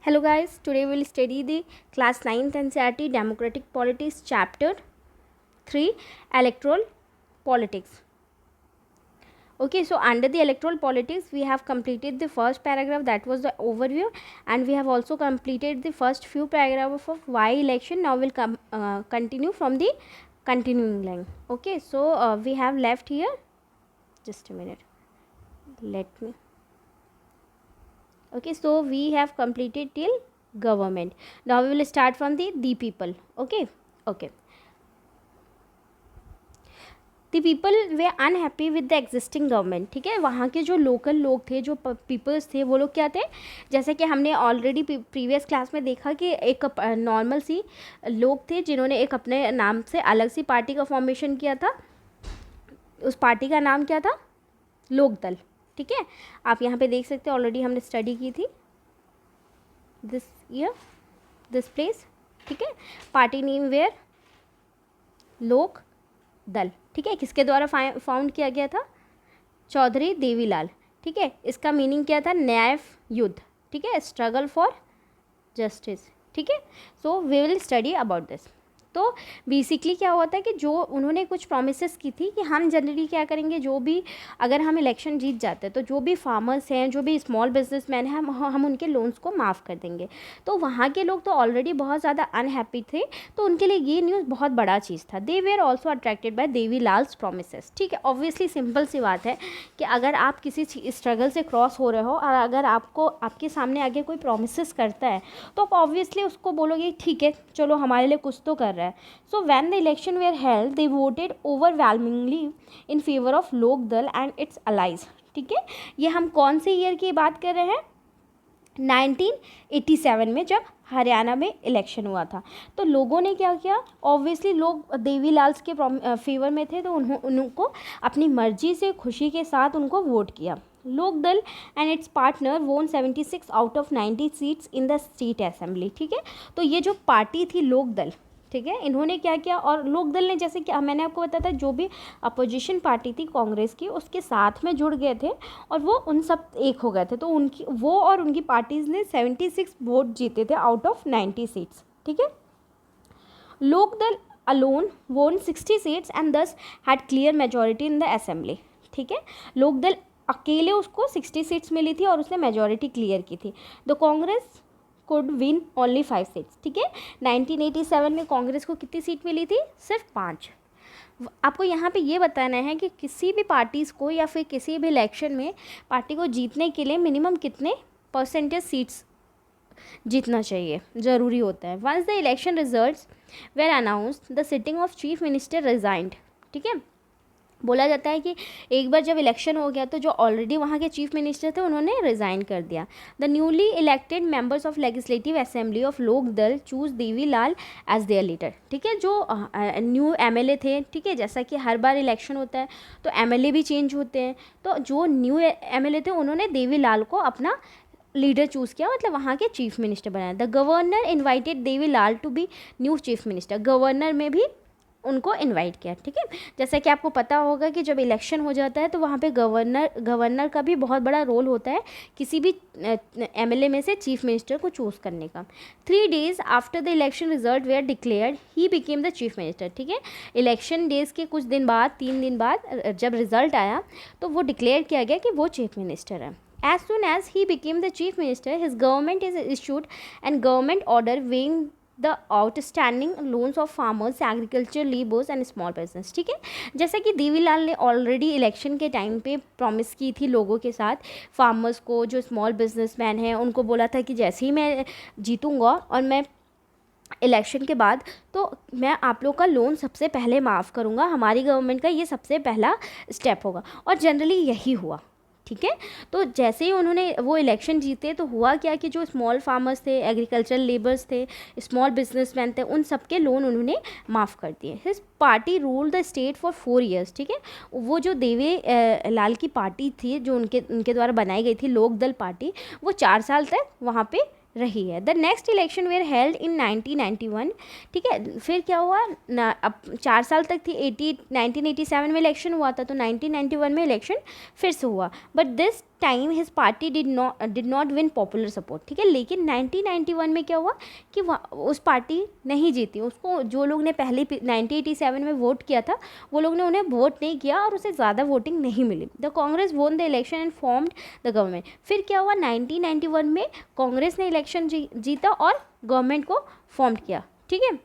Hello guys, today we will study the class 9th NCERT Democratic Politics chapter 3 Electoral Politics. Okay, so under the electoral politics we have completed the first paragraph, that was the overview, and we have also completed the first few paragraphs of why election. Now we'll continue from the continuing line. Okay, so we have left here, just a minute, let me. Okay, so we have completed till government. Now we will start from the people. Okay. The people were unhappy with the existing government. ठीक है, वहाँ के जो local लोग थे, जो peoples थे, वो लोग क्या थे, जैसे कि हमने ऑलरेडी प्रीवियस क्लास में देखा कि एक नॉर्मल सी लोग थे जिन्होंने एक अपने नाम से अलग सी पार्टी का फॉर्मेशन किया था. उस पार्टी का नाम क्या था? लोकदल. ठीक है, आप यहाँ पे देख सकते हैं, ऑलरेडी हमने स्टडी की थी दिस ईयर दिस प्लेस. ठीक है, पार्टी नेम वेयर लोक दल. ठीक है, किसके द्वारा फाउंड किया गया था? चौधरी देवीलाल. ठीक है, इसका मीनिंग क्या था? न्याय युद्ध. ठीक है, स्ट्रगल फॉर जस्टिस. ठीक है, so we will study about this. तो बेसिकली क्या होता है कि जो उन्होंने कुछ प्रोमिसेस की थी कि हम जनरली क्या करेंगे, जो भी अगर हम इलेक्शन जीत जाते हैं तो जो भी फार्मर्स हैं, जो भी स्मॉल बिजनेसमैन हैं, हम उनके लोन्स को माफ़ कर देंगे. तो वहाँ के लोग तो ऑलरेडी बहुत ज़्यादा अनहैप्पी थे, तो उनके लिए ये न्यूज़ बहुत बड़ा चीज़ था. They were also attracted by Devilal's promises. ठीक है, ऑब्वियसली सिंपल सी बात है कि अगर आप किसी स्ट्रगल से क्रॉस हो रहे हो और अगर आपको आपके सामने आगे कोई प्रोमिसेस करता है तो आप ऑब्वियसली उसको बोलोगे ठीक है चलो हमारे लिए कुछ तो कर रहा है. So when the election were held, they voted overwhelmingly in favor of लोक दल and its allies. ठीक है, ये हम कौन से ईयर की बात कर रहे हैं? 1987 में, जब हरियाणा में इलेक्शन हुआ था. तो लोगों ने क्या किया? ऑब्वियसली लोग देवीलाल के फेवर में थे, तो उनको अपनी मर्जी से, खुशी के साथ उनको वोट किया. लोक दल एंड इट्स पार्टनर वोन 76 out of 90 seats in the state assembly. ठीक है, तो ये जो पार्टी थी लोक दल, ठीक है, इन्होंने क्या किया, और लोक दल ने, जैसे कि मैंने आपको बताया था, जो भी अपोजिशन पार्टी थी कांग्रेस की, उसके साथ में जुड़ गए थे और वो उन सब एक हो गए थे. तो वो और उनकी पार्टीज़ ने 76 वोट जीते थे आउट ऑफ 90 सीट्स. ठीक है, लोक दल अलोन वोन 60 सीट्स एंड दस had clear majority in the assembly. ठीक है, लोक दल अकेले उसको 60 सीट्स मिली थी और उसने मेजोरिटी क्लियर की थी. The Congress could win only 5 seats. ठीक है, 1987 में कांग्रेस को कितनी सीट मिली थी? सिर्फ 5. आपको यहाँ पे ये बताना है कि किसी भी पार्टीज़ को या फिर किसी भी इलेक्शन में पार्टी को जीतने के लिए मिनिमम कितने परसेंटेज सीट्स जीतना चाहिए, ज़रूरी होता है. Once the election results were announced the sitting of chief minister resigned. ठीक है, बोला जाता है कि एक बार जब इलेक्शन हो गया तो जो ऑलरेडी वहाँ के चीफ मिनिस्टर थे उन्होंने रिज़ाइन कर दिया. The newly elected members of legislative assembly of Lok Dal choose Devilal as their leader. ठीक है, जो न्यू एमएलए थे, ठीक है, जैसा कि हर बार इलेक्शन होता है तो एमएलए भी चेंज होते हैं, तो जो न्यू एमएलए थे उन्होंने देवीलाल को अपना लीडर चूज़ किया, मतलब वहाँ के चीफ मिनिस्टर बनाया. The governor invited Devilal to be new chief minister. Governor में भी उनको इनवाइट किया. ठीक है, जैसा कि आपको पता होगा कि जब इलेक्शन हो जाता है तो वहाँ पे गवर्नर का भी बहुत बड़ा रोल होता है किसी भी एमएलए में से चीफ मिनिस्टर को चूज़ करने का. 3 days after the election result were declared he became the chief minister. ठीक है, इलेक्शन डेज के कुछ दिन बाद, 3 दिन बाद जब रिजल्ट आया तो वो डिक्लेयर किया गया कि वो चीफ मिनिस्टर है. As soon as he became the chief minister, his government is issued and government order weighing the outstanding loans of farmers, agriculture labours and small business. ठीक है, जैसा कि देवीलाल ने ऑलरेडी इलेक्शन के टाइम पे promise की थी लोगों के साथ, फार्मर्स को, जो स्मॉल बिजनेसमैन हैं, उनको बोला था कि जैसे ही मैं जीतूँगा और मैं इलेक्शन के बाद तो मैं आप लोग का लोन सबसे पहले माफ़ करूँगा, हमारी गवर्नमेंट का ये सबसे पहला स्टेप होगा. और जनरली यही हुआ. ठीक है, तो जैसे ही उन्होंने वो इलेक्शन जीते तो हुआ क्या कि जो स्मॉल फार्मर्स थे, एग्रीकल्चर लेबर्स थे, स्मॉल बिजनेसमैन थे, उन सब के लोन उन्होंने माफ़ कर दिए. His party rule the state for 4 years. ठीक है, वो जो देवी लाल की पार्टी थी, जो उनके द्वारा बनाई गई थी लोक दल पार्टी, वो 4 साल तक वहाँ पे रही है. The next election where held in 1991. ठीक है, फिर क्या हुआ ना, अब 4 साल तक थी, 1987 में इलेक्शन हुआ था, तो 1991 में इलेक्शन फिर से हुआ. But this time his party did not win popular support, ठीक है। लेकिन 1991 में क्या हुआ कि उस पार्टी नहीं जीती, उसको जो लोग ने पहले 1987 में वोट किया था वो लोग ने उन्हें वोट नहीं किया और उसे ज़्यादा वोटिंग नहीं मिली। The Congress won the election and formed the government. फिर क्या हुआ, 1991 में कांग्रेस ने इलेक्शन जीता और गवर्नमेंट को फॉर्म किया, ठीक है।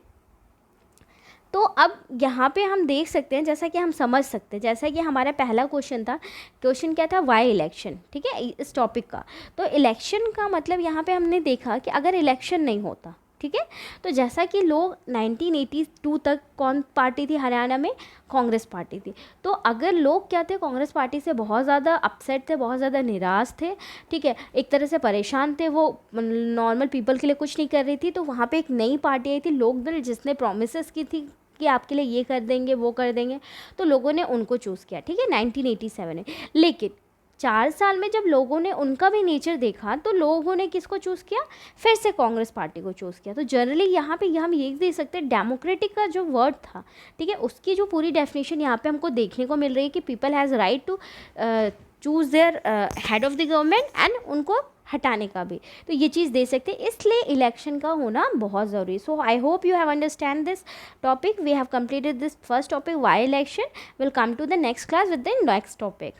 तो अब यहाँ पे हम देख सकते हैं, जैसा कि हम समझ सकते हैं, जैसा कि हमारा पहला क्वेश्चन था, क्वेश्चन क्या था, वाई इलेक्शन, ठीक है, इस टॉपिक का। तो इलेक्शन का मतलब यहाँ पे हमने देखा कि अगर इलेक्शन नहीं होता, ठीक है, तो जैसा कि लोग 1982 तक कौन पार्टी थी हरियाणा में, कांग्रेस पार्टी थी। तो अगर लोग क्या थे, कांग्रेस पार्टी से बहुत ज़्यादा अपसेट थे, बहुत ज़्यादा निराश थे, ठीक है, एक तरह से परेशान थे, वो नॉर्मल पीपल के लिए कुछ नहीं कर रही थी। तो वहाँ पे एक नई पार्टी आई थी लोकदल, जिसने प्रोमिसेस की थी कि आपके लिए ये कर देंगे वो कर देंगे, तो लोगों ने उनको चूज़ किया, ठीक है, 1987 में। लेकिन 4 साल में जब लोगों ने उनका भी नेचर देखा तो लोगों ने किसको चूज़ किया, फिर से कांग्रेस पार्टी को चूज़ किया। तो जनरली यहाँ पे हम ये देख सकते हैं, डेमोक्रेटिक का जो वर्ड था, ठीक है, उसकी जो पूरी डेफिनेशन यहाँ पे हमको देखने को मिल रही है कि people has right to choose their head of the government एंड उनको हटाने का भी, तो ये चीज़ दे सकते हैं। इसलिए इलेक्शन का होना बहुत ज़रूरी है। So I hope you have understand this topic. We have completed this first topic, why election. Will come to the next class with the next topic.